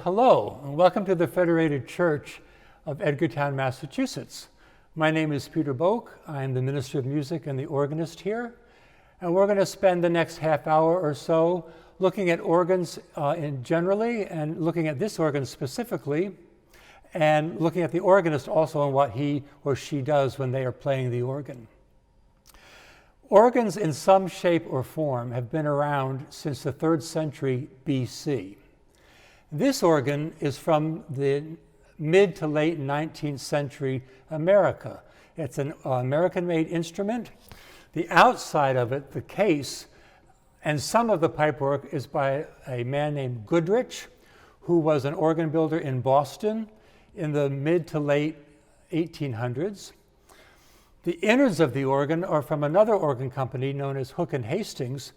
Hello, and welcome to the Federated Church of Edgartown, Massachusetts. My name is Peter Boak. I'm the Minister of Music and the organist here. And we're going to spend the next half hour or so looking at organs generally, and looking at this organ specifically, and looking at the organist also and what he or she does when they are playing the organ. Organs in some shape or form have been around since the 3rd century BC. This organ is from the mid to late 19th century America. It's an American-made instrument. The outside of it, the case, and some of the pipework is by a man named Goodrich, who was an organ builder in Boston in the mid to late 1800s. The innards of the organ are from another organ company known as Hook and Hastings.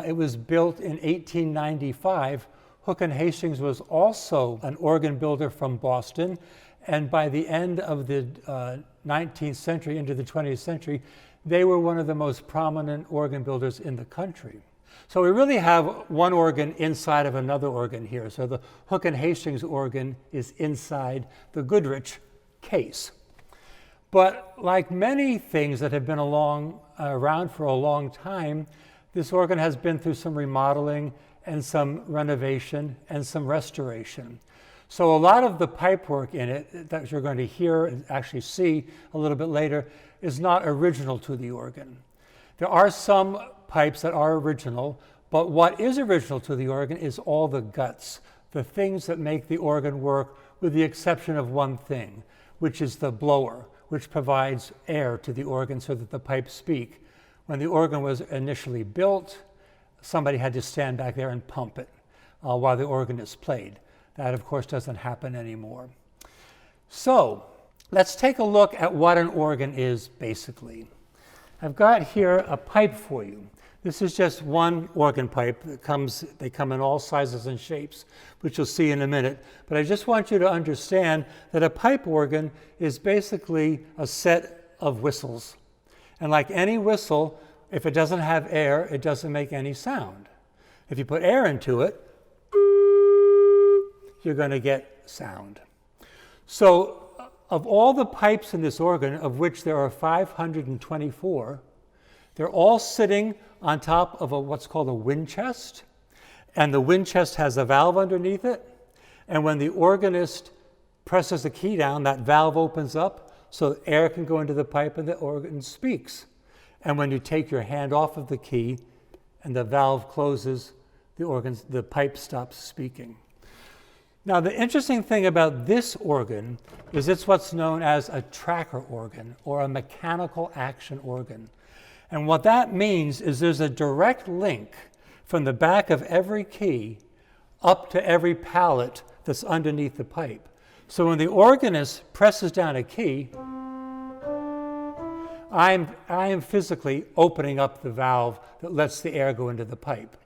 It was built in 1895. Hook and Hastings was also an organ builder from Boston, and by the end of the 19th century into the 20th century, they were one of the most prominent organ builders in the country. So we really have one organ inside of another organ here. So the Hook and Hastings organ is inside the Goodrich case. But like many things that have been around for a long time, this organ has been through some remodeling and some renovation and some restoration. So a lot of the pipework in it that you're going to hear and actually see a little bit later is not original to the organ. There are some pipes that are original, but what is original to the organ is all the guts, the things that make the organ work, with the exception of one thing, which is the blower, which provides air to the organ so that the pipes speak. When the organ was initially built, somebody had to stand back there and pump it while the organist played. That, of course, doesn't happen anymore. So let's take a look at what an organ is, basically. I've got here a pipe for you. This is just one organ pipe. They come in all sizes and shapes, which you'll see in a minute. But I just want you to understand that a pipe organ is basically a set of whistles. And like any whistle, if it doesn't have air, it doesn't make any sound. If you put air into it, you're going to get sound. So of all the pipes in this organ, of which there are 524, they're all sitting on top of what's called a wind chest. And the wind chest has a valve underneath it. And when the organist presses the key down, that valve opens up so air can go into the pipe and the organ speaks. And when you take your hand off of the key and the valve closes, the pipe stops speaking. Now, the interesting thing about this organ is it's what's known as a tracker organ, or a mechanical action organ. And what that means is there's a direct link from the back of every key up to every pallet that's underneath the pipe. So when the organist presses down a key, I am physically opening up the valve that lets the air go into the pipe.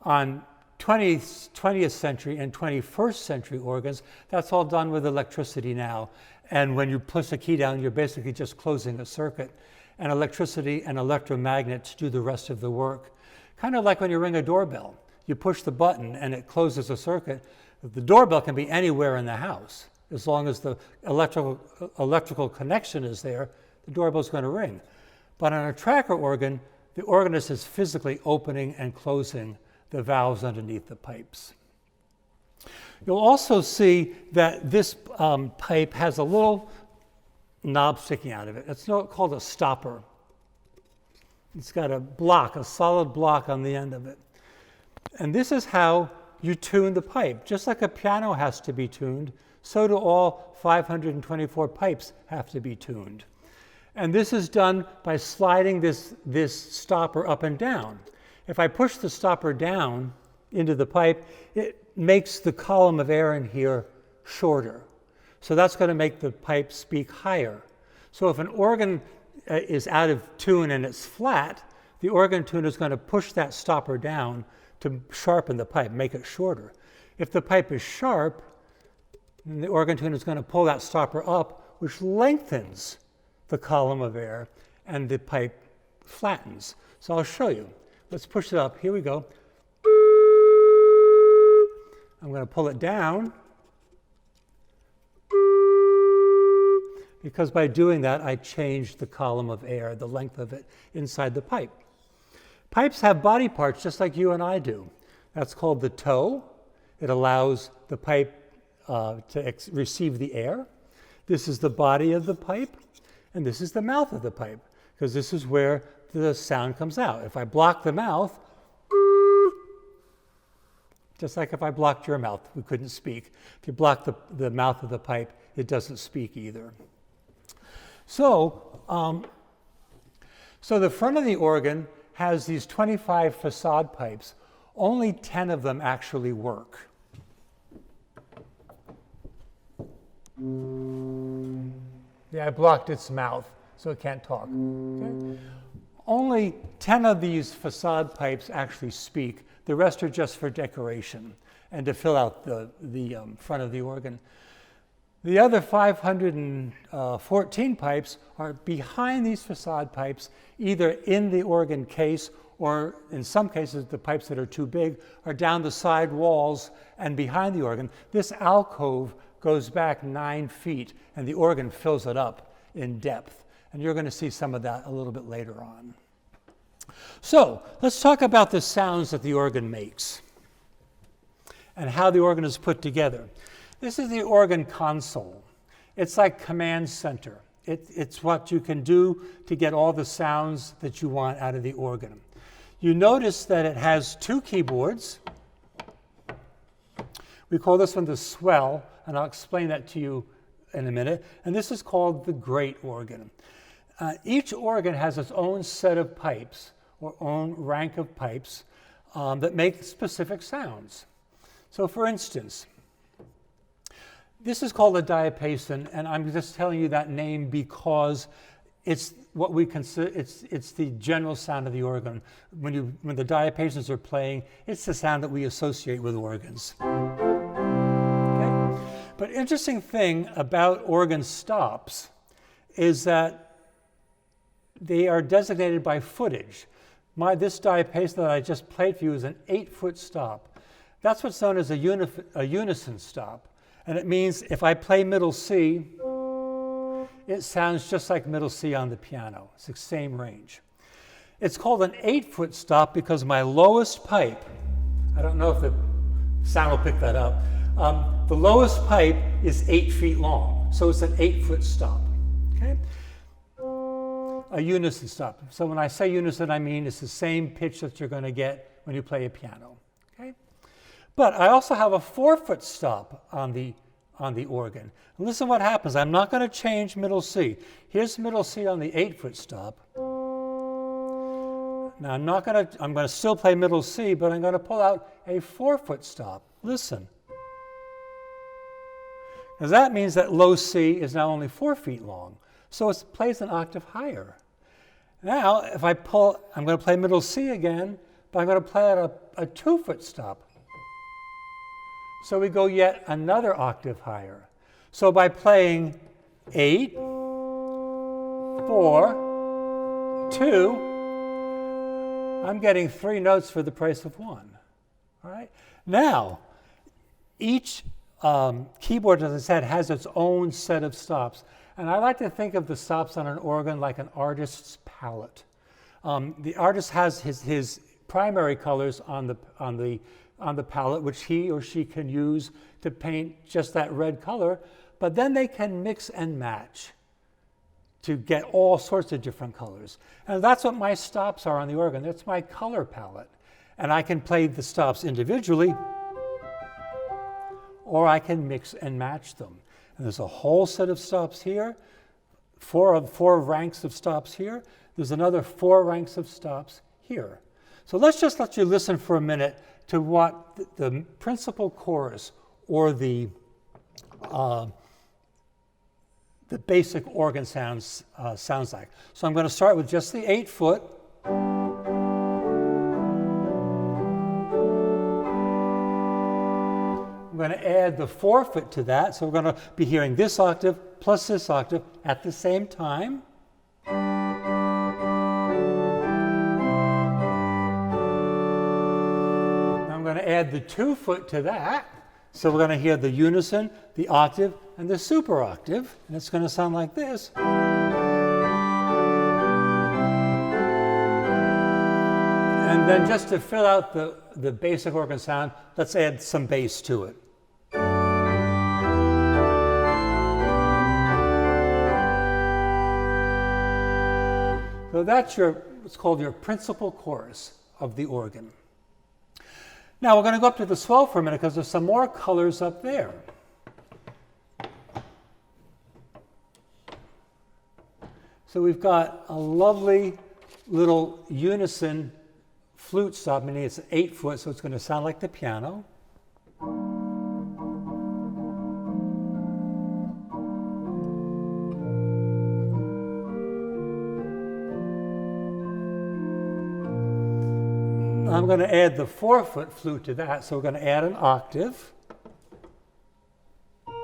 On 20th century and 21st century organs, that's all done with electricity now. And when you push the key down, you're basically just closing a circuit. And electricity and electromagnets do the rest of the work. Kind of like when you ring a doorbell. You push the button and it closes a circuit. The doorbell can be anywhere in the house. As long as the electrical connection is there, the doorbell's going to ring. But on a tracker organ, the organist is physically opening and closing the valves underneath the pipes. You'll also see that this pipe has a little knob sticking out of it. It's called a stopper. It's got a solid block on the end of it. And this is how you tune the pipe. Just like a piano has to be tuned, so do all 524 pipes have to be tuned. And this is done by sliding this stopper up and down. If I push the stopper down into the pipe, it makes the column of air in here shorter. So that's going to make the pipe speak higher. So if an organ is out of tune and it's flat, the organ tuner is going to push that stopper down to sharpen the pipe, make it shorter. If the pipe is sharp, then the organ tuner is going to pull that stopper up, which lengthens the column of air, and the pipe flattens. So I'll show you. Let's push it up. Here we go. I'm going to pull it down, because by doing that, I changed the column of air, the length of it inside the pipe. Pipes have body parts just like you and I do. That's called the toe. It allows the pipe to receive the air. This is the body of the pipe, and this is the mouth of the pipe, because this is where the sound comes out. If I block the mouth, just like if I blocked your mouth, we couldn't speak. If you block the mouth of the pipe, it doesn't speak either. So the front of the organ has these 25 facade pipes. Only 10 of them actually work. Yeah, I blocked its mouth, so it can't talk. Okay? Only 10 of these facade pipes actually speak. The rest are just for decoration and to fill out the front of the organ. The other 514 pipes are behind these facade pipes, either in the organ case, or in some cases, the pipes that are too big are down the side walls and behind the organ. This alcove goes back 9 feet, and the organ fills it up in depth. And you're going to see some of that a little bit later on. So let's talk about the sounds that the organ makes and how the organ is put together. This is the organ console. It's like command center. It's what you can do to get all the sounds that you want out of the organ. You notice that it has 2 keyboards. We call this one the swell, and I'll explain that to you in a minute. And this is called the great organ. Each organ has its own set of pipes, or own rank of pipes, that make specific sounds. So for instance, this is called a diapason, and I'm just telling you that name because it's what we consider, it's the general sound of the organ. When the diapasons are playing, it's the sound that we associate with organs. Okay? But interesting thing about organ stops is that they are designated by footage. This diapason that I just played for you is an 8-foot stop. That's what's known as a unison stop. And it means if I play middle C, it sounds just like middle C on the piano. It's the same range. It's called an 8-foot stop because my lowest pipe, I don't know if the sound will pick that up, the lowest pipe is 8 feet long. So it's an 8-foot stop. Okay? A unison stop. So when I say unison, I mean it's the same pitch that you're going to get when you play a piano. Okay? But I also have a 4-foot stop on the organ. And listen what happens. I'm not going to change middle C. Here's middle C on the 8-foot stop. Now I'm going to still play middle C, but I'm going to pull out a 4-foot stop. Listen. Because that means that low C is now only 4 feet long. So it plays an octave higher. Now, if I pull, I'm going to play middle C again, but I'm going to play at a 2-foot stop. So we go yet another octave higher. So by playing 8, 4, 2, I'm getting 3 notes for the price of 1. All right? Now, each keyboard, as I said, has its own set of stops. And I like to think of the stops on an organ like an artist's palette. The artist has his primary colors on the palette, which he or she can use to paint just that red color, but then they can mix and match to get all sorts of different colors. And that's what my stops are on the organ. That's my color palette. And I can play the stops individually, or I can mix and match them. And there's a whole set of stops here, four ranks of stops here. There's another 4 ranks of stops here. So let's just let you listen for a minute to what the principal chorus or the basic organ sounds like. So I'm going to start with just the 8-foot. I'm going to add the 4-foot to that, so we're going to be hearing this octave plus this octave at the same time. I'm going to add the 2-foot to that, So we're going to hear the unison, the octave, and the super octave, and it's going to sound like this. And then just to fill out the basic organ sound, let's add some bass to it. So that's what's called your principal chorus of the organ. Now we're going to go up to the swell for a minute because there's some more colors up there. So we've got a lovely little unison flute stop, meaning it's 8 foot, so it's going to sound like the piano. I'm going to add the 4-foot flute to that, so we're going to add an octave. I'm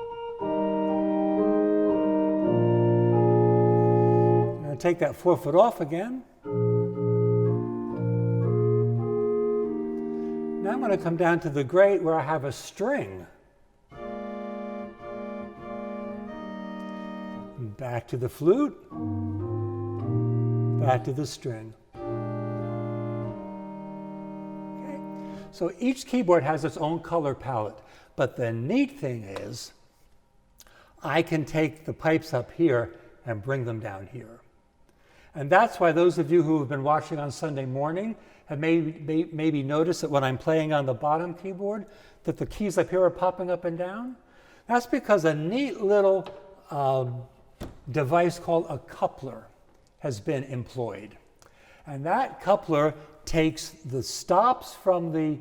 going to take that 4-foot off again. Now I'm going to come down to the great where I have a string. Back to the flute, back to the string. So each keyboard has its own color palette, but the neat thing is I can take the pipes up here and bring them down here. And that's why those of you who have been watching on Sunday morning have maybe noticed that when I'm playing on the bottom keyboard that the keys up here are popping up and down. That's because a neat little device called a coupler has been employed. And that coupler takes the stops from the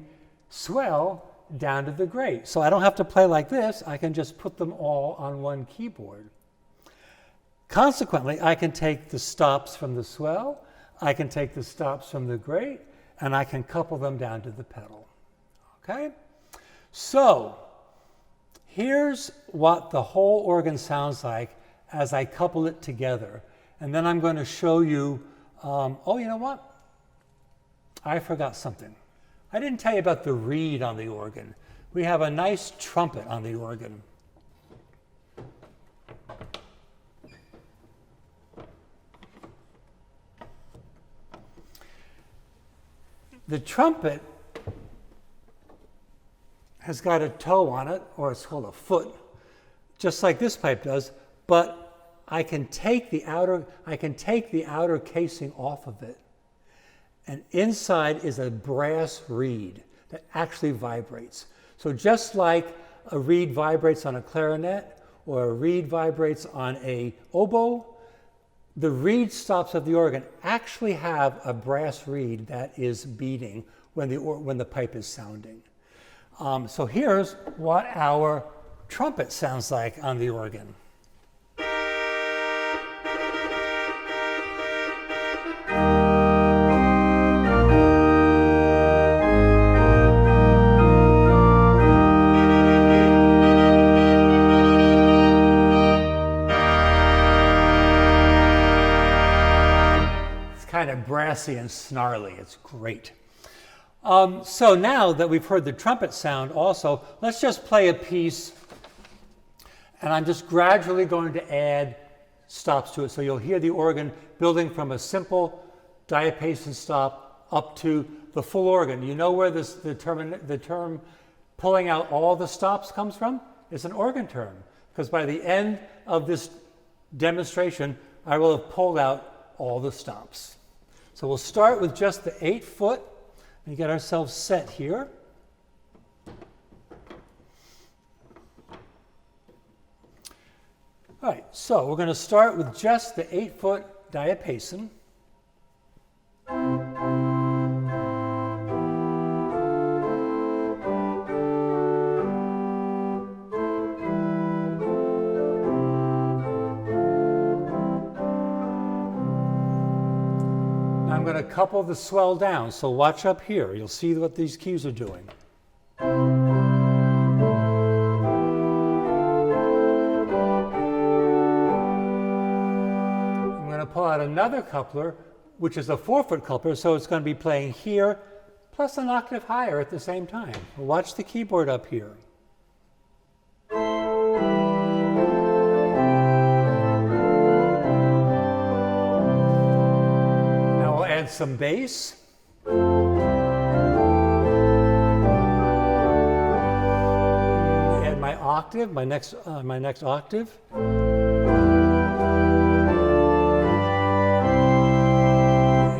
swell down to the great. So I don't have to play like this. I can just put them all on one keyboard. Consequently, I can take the stops from the swell, I can take the stops from the great, and I can couple them down to the pedal. Okay? So here's what the whole organ sounds like as I couple it together. And then I'm going to show you, oh, you know what? I forgot something. I didn't tell you about the reed on the organ. We have a nice trumpet on the organ. The trumpet has got a toe on it, or it's called a foot, just like this pipe does, but I can take the outer casing off of it. And inside is a brass reed that actually vibrates. So just like a reed vibrates on a clarinet or a reed vibrates on an oboe, the reed stops of the organ actually have a brass reed that is beating when the pipe is sounding. So here's what our trumpet sounds like on the organ. Kind of brassy and snarly. It's great. So now that we've heard the trumpet sound also, let's just play a piece, and I'm just gradually going to add stops to it. So you'll hear the organ building from a simple diapason stop up to the full organ. You know where the term pulling out all the stops comes from? It's an organ term, because by the end of this demonstration, I will have pulled out all the stops. So we'll start with just the 8-foot and get ourselves set here. All right, so we're going to start with just the 8-foot diapason. I'm going to couple the swell down, so watch up here. You'll see what these keys are doing. I'm going to pull out another coupler, which is a 4-foot coupler, so it's going to be playing here plus an octave higher at the same time. Watch the keyboard up here. some bass. Add my octave, my next octave.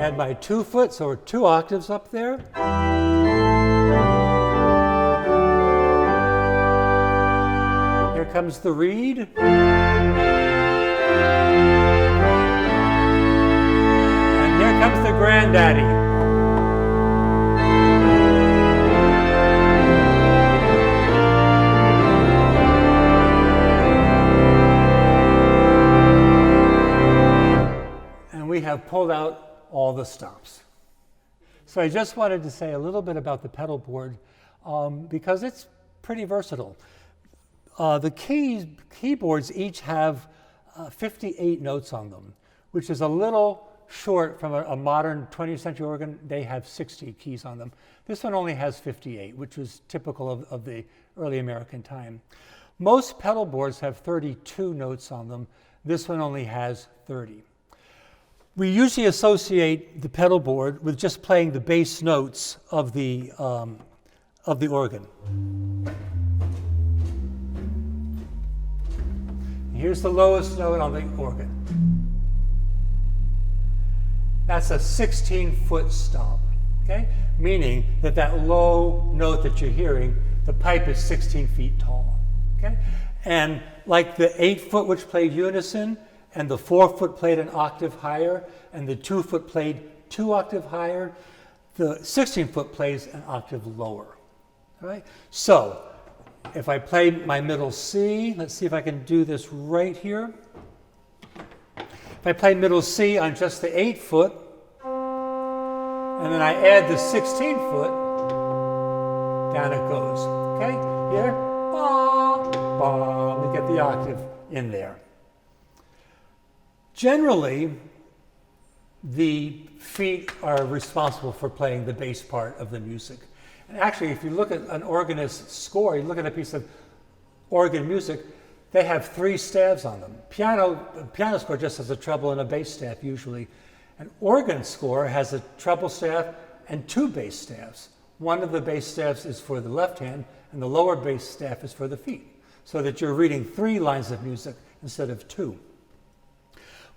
Add my 2 foot, so we're 2 octaves up there. Here comes the reed. And here comes the granddaddy. And we have pulled out all the stops. So I just wanted to say a little bit about the pedal board because it's pretty versatile. The keyboards each have 58 notes on them, which is a little short from a modern 20th century organ. They have 60 keys on them. This one only has 58, which was typical of the early American time. Most pedal boards have 32 notes on them. This one only has 30. We usually associate the pedal board with just playing the bass notes of the organ. Here's the lowest note on the organ. That's a 16-foot stop, okay? Meaning that low note that you're hearing, the pipe is 16 feet tall, okay? And like the 8-foot, which played unison, and the 4-foot played an octave higher, and the 2-foot played 2 octave higher, the 16-foot plays an octave lower, all right? So, if I play my middle C, let's see if I can do this right here. If I play middle C on just the 8-foot, and then I add the 16-foot, down it goes, okay? Here, ba, ba, we get the octave in there. Generally, the feet are responsible for playing the bass part of the music. And actually, if you look at an organist's score, you look at a piece of organ music, they have 3 staves on them. Piano score just has a treble and a bass staff usually. An organ score has a treble staff and 2 bass staffs. One of the bass staffs is for the left hand, and the lower bass staff is for the feet, so that you're reading 3 lines of music instead of 2.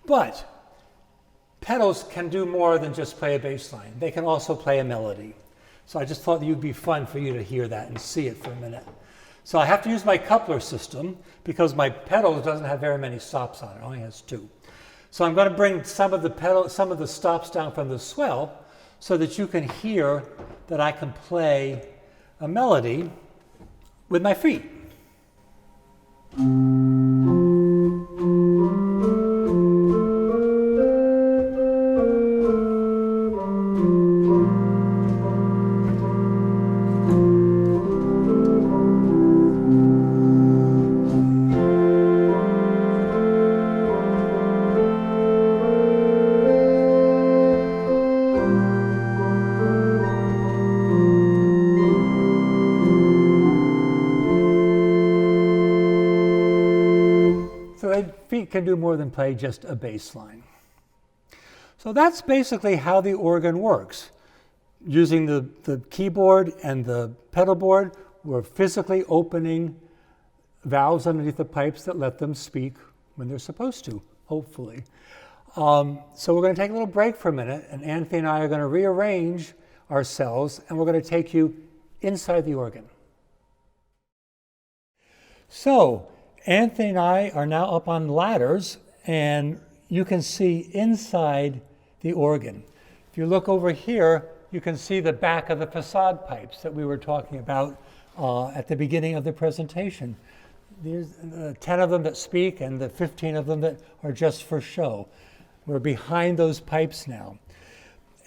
But pedals can do more than just play a bass line. They can also play a melody. So I just thought it would be fun for you to hear that and see it for a minute. So I have to use my coupler system because my pedal doesn't have very many stops on it. It only has 2. So I'm going to bring some of the stops down from the swell so that you can hear that I can play a melody with my feet. Feet can do more than play just a bass line. So that's basically how the organ works. Using the keyboard and the pedal board, we're physically opening valves underneath the pipes that let them speak when they're supposed to, hopefully. So we're going to take a little break for a minute, and Anthony and I are going to rearrange ourselves, and we're going to take you inside the organ. So, Anthony and I are now up on ladders, and you can see inside the organ. If you look over here, you can see the back of the facade pipes that we were talking about at the beginning of the presentation. There's 10 of them that speak and the 15 of them that are just for show. We're behind those pipes now.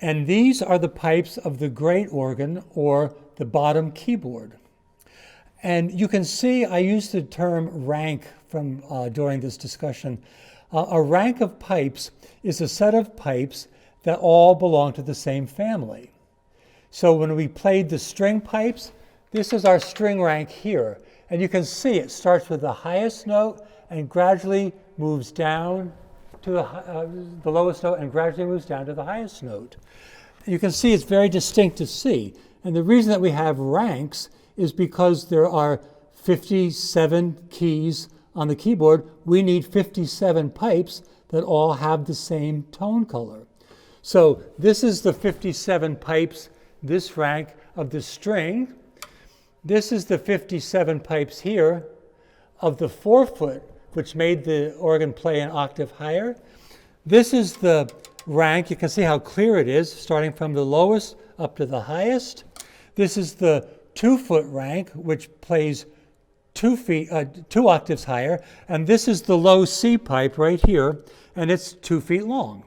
And these are the pipes of the great organ, or the bottom keyboard. And you can see I used the term rank from during this discussion. A rank of pipes is a set of pipes that all belong to the same family. So when we played the string pipes, this is our string rank here. And you can see it starts with the highest note and gradually moves down to the lowest note and gradually moves down to the highest note. You can see it's very distinct to see. And the reason that we have ranks is because there are 57 keys on the keyboard. We need 57 pipes that all have the same tone color. So this is the 57 pipes, this rank of the string. This is the 57 pipes here of the 4-foot, which made the organ play an octave higher. This is the rank. You can see how clear it is, starting from the lowest up to the highest. This is the 2-foot rank, which plays 2 octaves higher. And this is the low C pipe right here, and it's 2 feet long.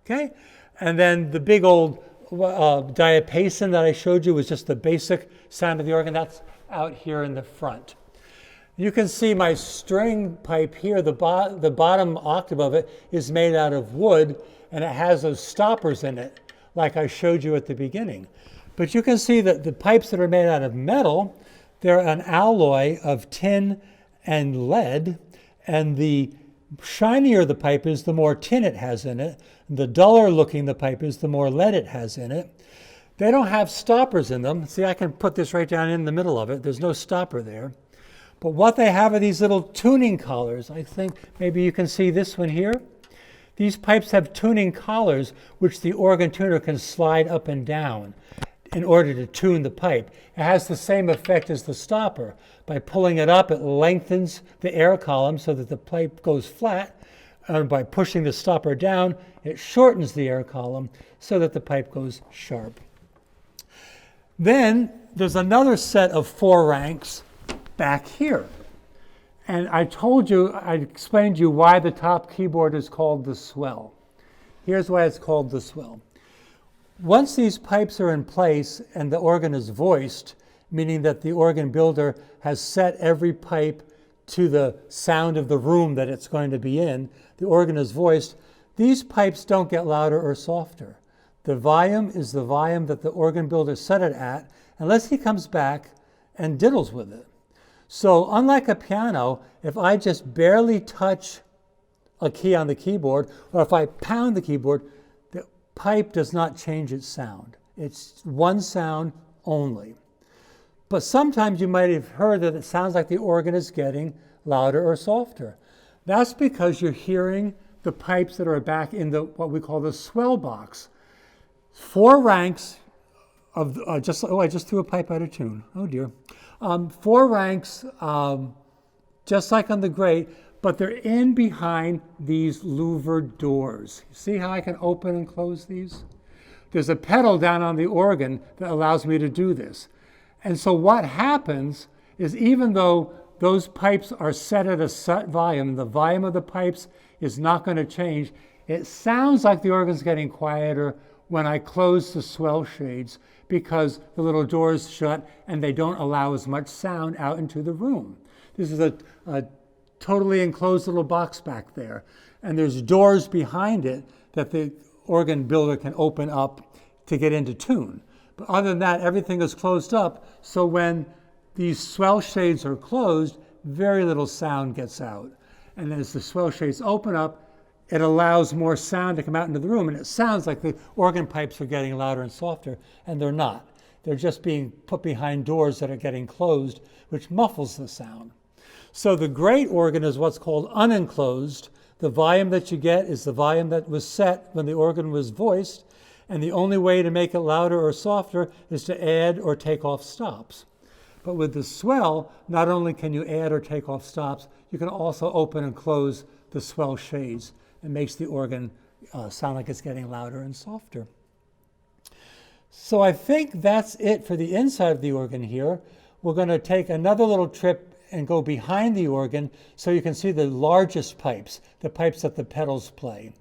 Okay? And then the big old diapason that I showed you was just the basic sound of the organ. That's out here in the front. You can see my string pipe here, the bottom octave of it is made out of wood, and it has those stoppers in it, like I showed you at the beginning. But you can see that the pipes that are made out of metal, they're an alloy of tin and lead, and the shinier the pipe is, the more tin it has in it. The duller looking the pipe is, the more lead it has in it. They don't have stoppers in them. See, I can put this right down in the middle of it. There's no stopper there. But what they have are these little tuning collars. I think maybe you can see this one here. These pipes have tuning collars which the organ tuner can slide up and down in order to tune the pipe. It has the same effect as the stopper. By pulling it up, it lengthens the air column so that the pipe goes flat. And by pushing the stopper down, it shortens the air column so that the pipe goes sharp. Then there's another set of 4 ranks back here. And I explained to you why the top keyboard is called the swell. Here's why it's called the swell. Once these pipes are in place and the organ is voiced, meaning that the organ builder has set every pipe to the sound of the room that it's going to be in, the organ is voiced, these pipes don't get louder or softer. The volume is the volume that the organ builder set it at, unless he comes back and diddles with it. So unlike a piano, if I just barely touch a key on the keyboard, or if I pound the keyboard, the pipe does not change its sound. It's one sound only. But sometimes you might have heard that it sounds like the organ is getting louder or softer. That's because you're hearing the pipes that are back in the what we call the swell box. 4 ranks of, I just threw a pipe out of tune. Oh dear. 4 ranks, just like on the great, but they're in behind these louvered doors. See how I can open and close these? There's a pedal down on the organ that allows me to do this. And so what happens is, even though those pipes are set at a set volume, the volume of the pipes is not going to change, it sounds like the organ's getting quieter when I close the swell shades, because the little doors shut and they don't allow as much sound out into the room. This is a totally enclosed little box back there. And there's doors behind it that the organ builder can open up to get into tune. But other than that, everything is closed up. So when these swell shades are closed, very little sound gets out. And as the swell shades open up, it allows more sound to come out into the room, and it sounds like the organ pipes are getting louder and softer, and they're not. They're just being put behind doors that are getting closed, which muffles the sound. So the great organ is what's called unenclosed. The volume that you get is the volume that was set when the organ was voiced, and the only way to make it louder or softer is to add or take off stops. But with the swell, not only can you add or take off stops, you can also open and close the swell shades. It makes the organ sound like it's getting louder and softer. So I think that's it for the inside of the organ here. We're going to take another little trip and go behind the organ so you can see the largest pipes, the pipes that the pedals play.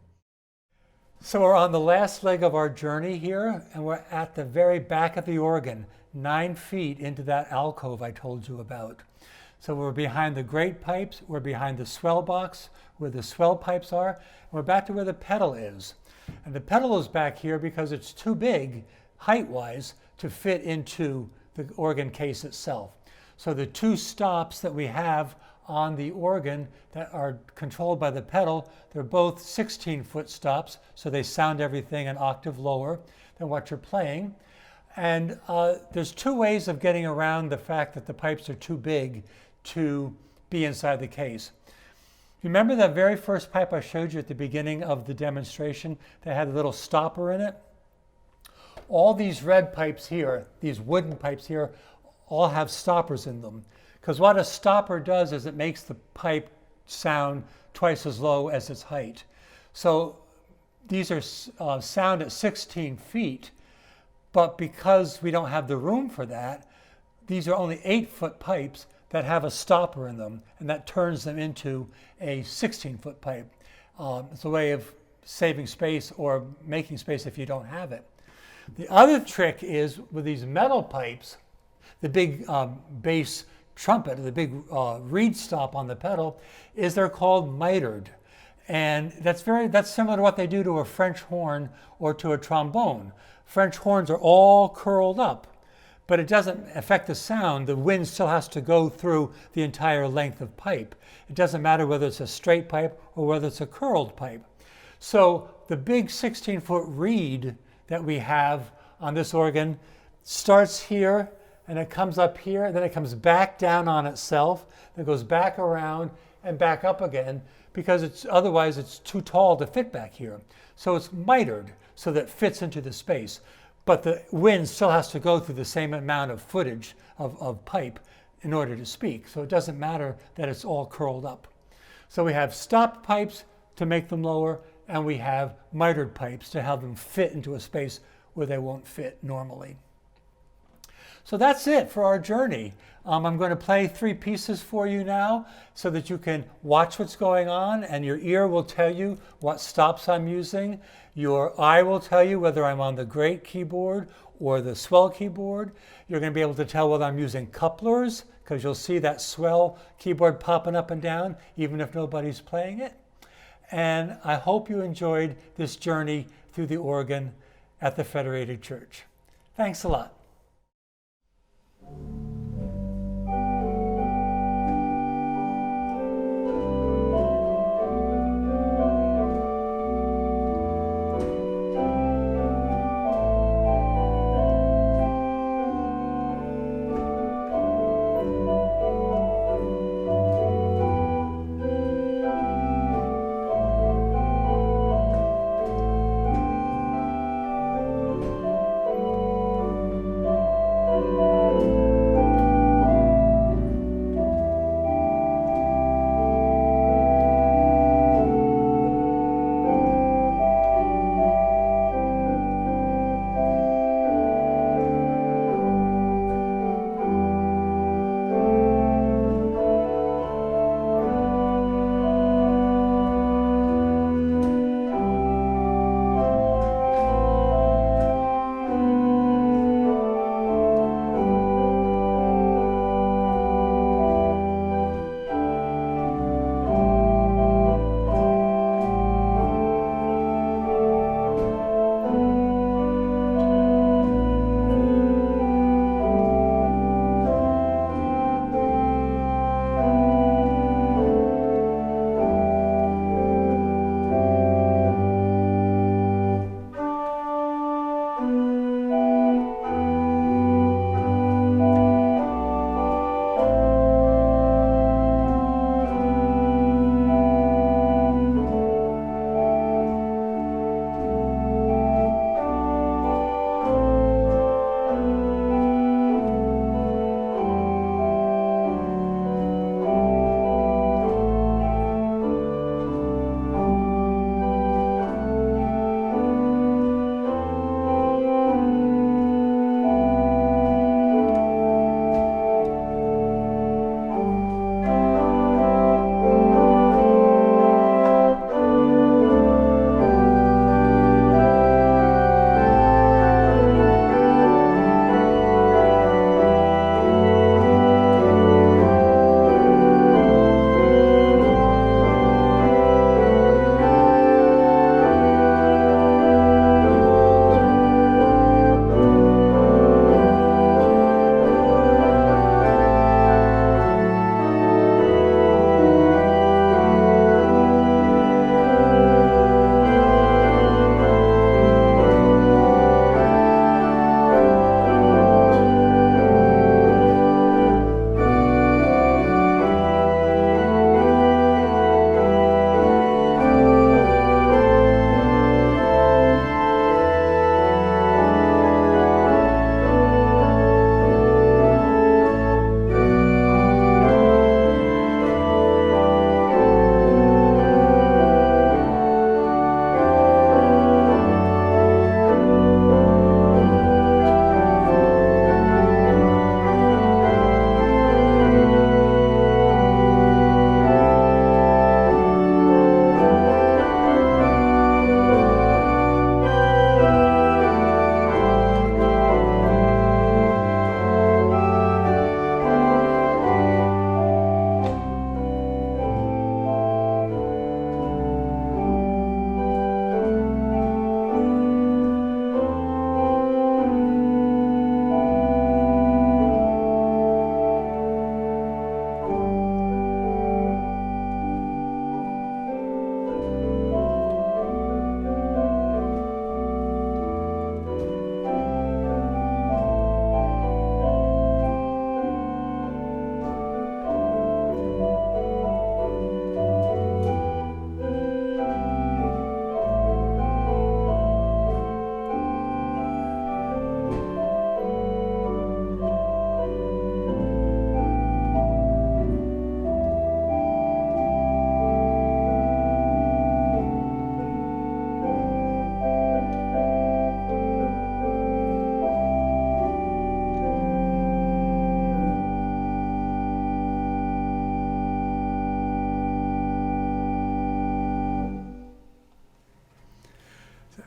So we're on the last leg of our journey here, and we're at the very back of the organ, 9 feet into that alcove I told you about. So we're behind the great pipes, we're behind the swell box, where the swell pipes are, and we're back to where the pedal is. And the pedal is back here because it's too big, height-wise, to fit into the organ case itself. So the 2 stops that we have on the organ that are controlled by the pedal. They're both 16-foot stops, so they sound everything an octave lower than what you're playing. And there's two ways of getting around the fact that the pipes are too big to be inside the case. Remember that very first pipe I showed you at the beginning of the demonstration that had a little stopper in it? All these red pipes here, these wooden pipes here, all have stoppers in them. Because what a stopper does is it makes the pipe sound twice as low as its height. So these are sound at 16 feet, but because we don't have the room for that, these are only 8-foot pipes that have a stopper in them, and that turns them into a 16-foot pipe. It's a way of saving space or making space if you don't have it. The other trick is with these metal pipes, the big bass trumpet, the big reed stop on the pedal, is they're called mitered. And that's similar to what they do to a French horn or to a trombone. French horns are all curled up, but it doesn't affect the sound. The wind still has to go through the entire length of pipe. It doesn't matter whether it's a straight pipe or whether it's a curled pipe. So the big 16-foot reed that we have on this organ starts here, and it comes up here, and then it comes back down on itself, then goes back around and back up again, because otherwise it's too tall to fit back here. So it's mitered so that it fits into the space. But the wind still has to go through the same amount of footage of pipe in order to speak. So it doesn't matter that it's all curled up. So we have stopped pipes to make them lower, and we have mitered pipes to have them fit into a space where they won't fit normally. So that's it for our journey. I'm going to play 3 pieces for you now so that you can watch what's going on, and your ear will tell you what stops I'm using. Your eye will tell you whether I'm on the great keyboard or the swell keyboard. You're going to be able to tell whether I'm using couplers, because you'll see that swell keyboard popping up and down even if nobody's playing it. And I hope you enjoyed this journey through the organ at the Federated Church. Thanks a lot.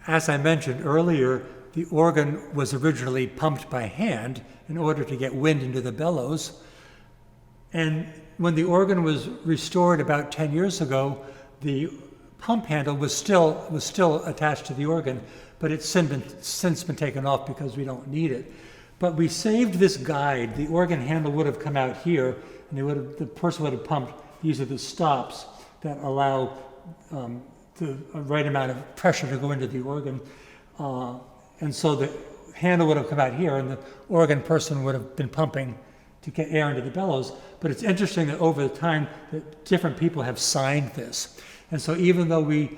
As I mentioned earlier, the organ was originally pumped by hand in order to get wind into the bellows. And when the organ was restored about 10 years ago, the pump handle was still attached to the organ, but it's since been taken off because we don't need it. But we saved this guide. The organ handle would have come out here, and the person would have pumped. These are the stops that allow the right amount of pressure to go into the organ. And so the handle would have come out here, and the organ person would have been pumping to get air into the bellows. But it's interesting that over the time that different people have signed this. And so even though we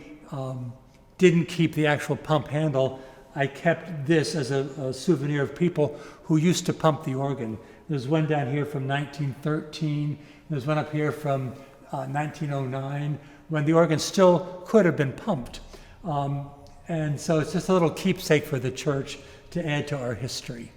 didn't keep the actual pump handle, I kept this as a souvenir of people who used to pump the organ. There's one down here from 1913. There's one up here from 1909, when the organ still could have been pumped. And so it's just a little keepsake for the church to add to our history.